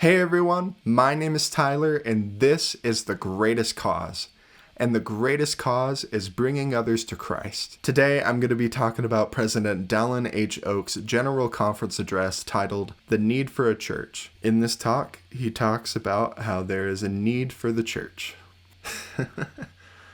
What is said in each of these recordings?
Hey everyone, my name is Tyler, and this is The Greatest Cause. And the greatest cause is bringing others to Christ. Today, I'm going to be talking about President Dallin H. Oaks' General Conference address titled, The Need for a Church. In this talk, he talks about how there is a need for the church.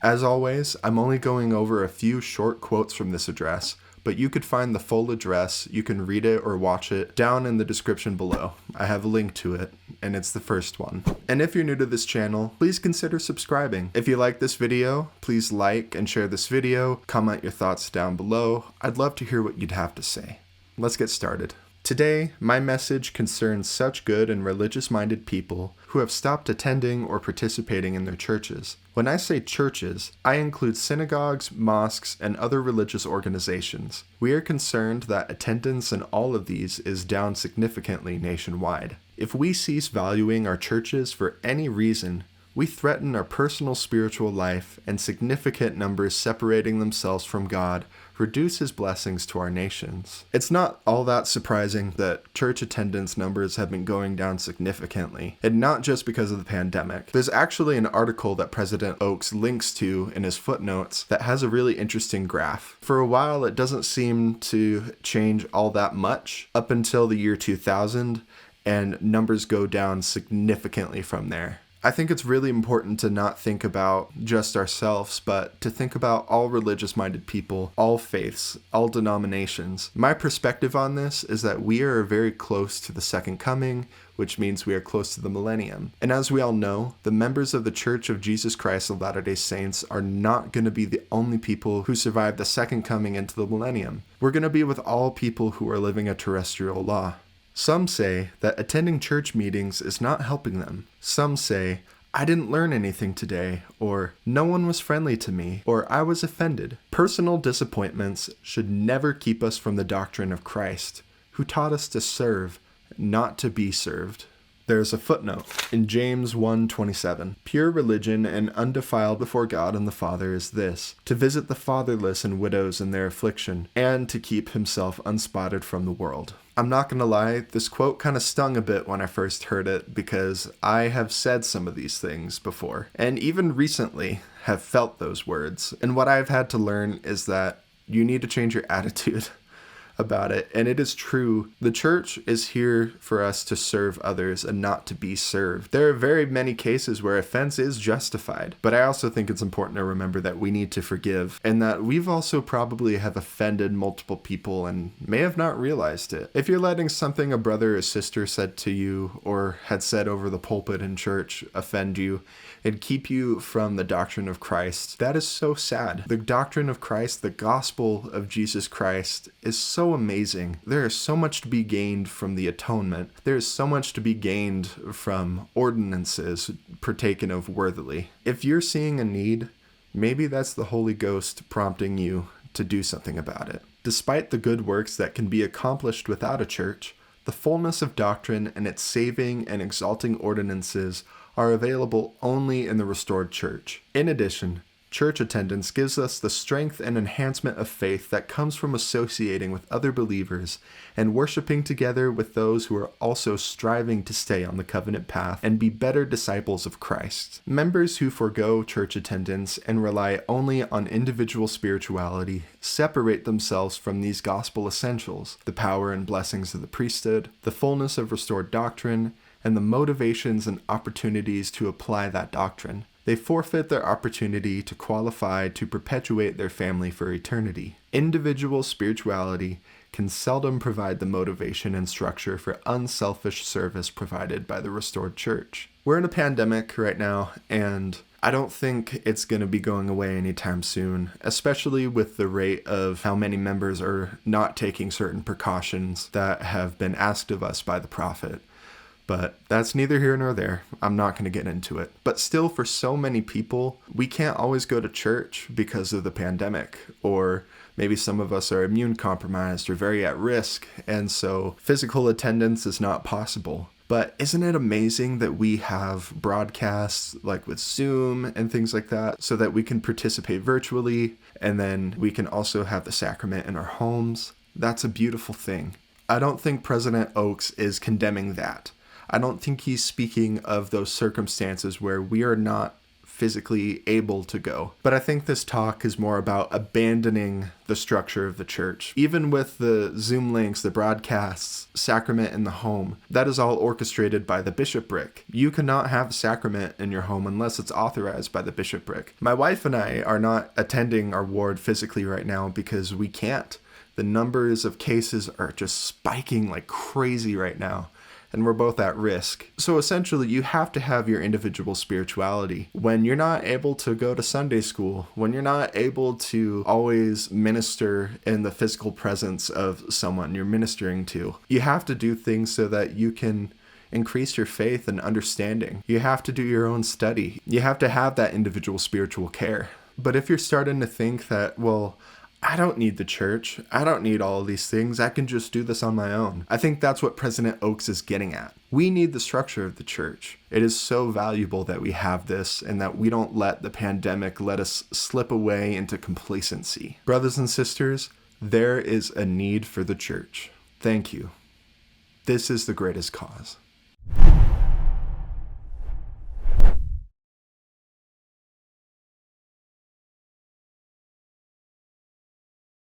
As always, I'm only going over a few short quotes from this address, but you could find the full address, you can read it or watch it, down in the description below. I have a link to it, and it's the first one. And if you're new to this channel, please consider subscribing. If you like this video, please like and share this video, comment your thoughts down below. I'd love to hear what you'd have to say. Let's get started. Today, my message concerns such good and religious-minded people who have stopped attending or participating in their churches. When I say churches, I include synagogues, mosques, and other religious organizations. We are concerned that attendance in all of these is down significantly nationwide. If we cease valuing our churches for any reason, we threaten our personal spiritual life, and significant numbers separating themselves from God reduce His blessings to our nations. It's not all that surprising that church attendance numbers have been going down significantly, and not just because of the pandemic. There's actually an article that President Oaks links to in his footnotes that has a really interesting graph. For a while, it doesn't seem to change all that much up until the year 2000, and numbers go down significantly from there. I think it's really important to not think about just ourselves, but to think about all religious-minded people, all faiths, all denominations. My perspective on this is that we are very close to the second coming, which means we are close to the millennium. And as we all know, the members of the Church of Jesus Christ of Latter-day Saints are not going to be the only people who survive the second coming into the millennium. We're going to be with all people who are living a terrestrial law. Some say that attending church meetings is not helping them. Some say, I didn't learn anything today, or no one was friendly to me, or I was offended. Personal disappointments should never keep us from the doctrine of Christ, who taught us to serve, not to be served. There's a footnote in James 1:27. Pure religion and undefiled before God and the Father is this, to visit the fatherless and widows in their affliction, and to keep himself unspotted from the world. I'm not going to lie, this quote kind of stung a bit when I first heard it because I have said some of these things before, and even recently have felt those words. And what I've had to learn is that you need to change your attitude about it. And it is true. The church is here for us to serve others and not to be served. There are very many cases where offense is justified, but I also think it's important to remember that we need to forgive and that we've also probably have offended multiple people and may have not realized it. If you're letting something a brother or sister said to you or had said over the pulpit in church offend you and keep you from the doctrine of Christ, that is so sad. The doctrine of Christ, the gospel of Jesus Christ, is so amazing. There is so much to be gained from the atonement. There is so much to be gained from ordinances partaken of worthily. If you're seeing a need, maybe that's the Holy Ghost prompting you to do something about it. Despite the good works that can be accomplished without a church, the fullness of doctrine and its saving and exalting ordinances are available only in the restored church. In addition, church attendance gives us the strength and enhancement of faith that comes from associating with other believers and worshiping together with those who are also striving to stay on the covenant path and be better disciples of Christ. Members who forego church attendance and rely only on individual spirituality separate themselves from these gospel essentials, the power and blessings of the priesthood, the fullness of restored doctrine, and the motivations and opportunities to apply that doctrine. They forfeit their opportunity to qualify to perpetuate their family for eternity. Individual spirituality can seldom provide the motivation and structure for unselfish service provided by the restored church. We're in a pandemic right now, and I don't think it's going to be going away anytime soon, especially with the rate of how many members are not taking certain precautions that have been asked of us by the prophet. But that's neither here nor there. I'm not going to get into it. But still, for so many people, we can't always go to church because of the pandemic. Or maybe some of us are immune compromised or very at risk, and so physical attendance is not possible. But isn't it amazing that we have broadcasts like with Zoom and things like that so that we can participate virtually, and then we can also have the sacrament in our homes? That's a beautiful thing. I don't think President Oaks is condemning that. I don't think he's speaking of those circumstances where we are not physically able to go. But I think this talk is more about abandoning the structure of the church. Even with the Zoom links, the broadcasts, sacrament in the home, that is all orchestrated by the bishopric. You cannot have a sacrament in your home unless it's authorized by the bishopric. My wife and I are not attending our ward physically right now because we can't. The numbers of cases are just spiking like crazy right now, and we're both at risk. So essentially, you have to have your individual spirituality. When you're not able to go to Sunday school, when you're not able to always minister in the physical presence of someone you're ministering to, you have to do things so that you can increase your faith and understanding. You have to do your own study. You have to have that individual spiritual care. But if you're starting to think that, well, I don't need the church, I don't need all of these things, I can just do this on my own, I think that's what President Oaks is getting at. We need the structure of the church. It is so valuable that we have this and that we don't let the pandemic let us slip away into complacency. Brothers and sisters, there is a need for the church. Thank you. This is the greatest cause.